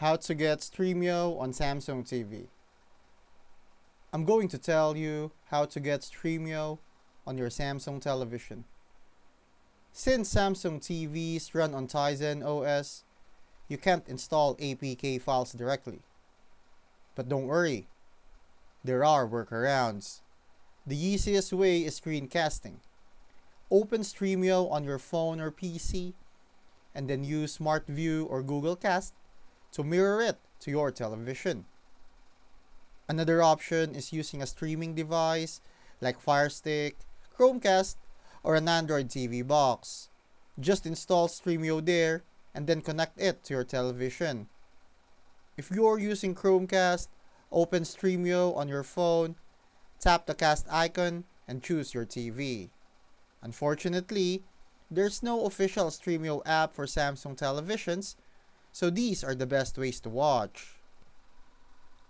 How to get Stremio on Samsung TV. I'm going to tell you how to get Stremio on your Samsung television. Since Samsung TVs run on Tizen OS, you can't install APK files directly. But don't worry, there are workarounds. The easiest way is screencasting. Open Stremio on your phone or PC, and then use Smart View or Google Cast to mirror it to your television. Another option is using a streaming device like Fire Stick, Chromecast, or an Android TV box. Just install Stremio there and then connect it to your television. If you're using Chromecast, open Stremio on your phone, tap the cast icon, and choose your TV. Unfortunately, there's no official Stremio app for Samsung televisions, so these are the best ways to watch.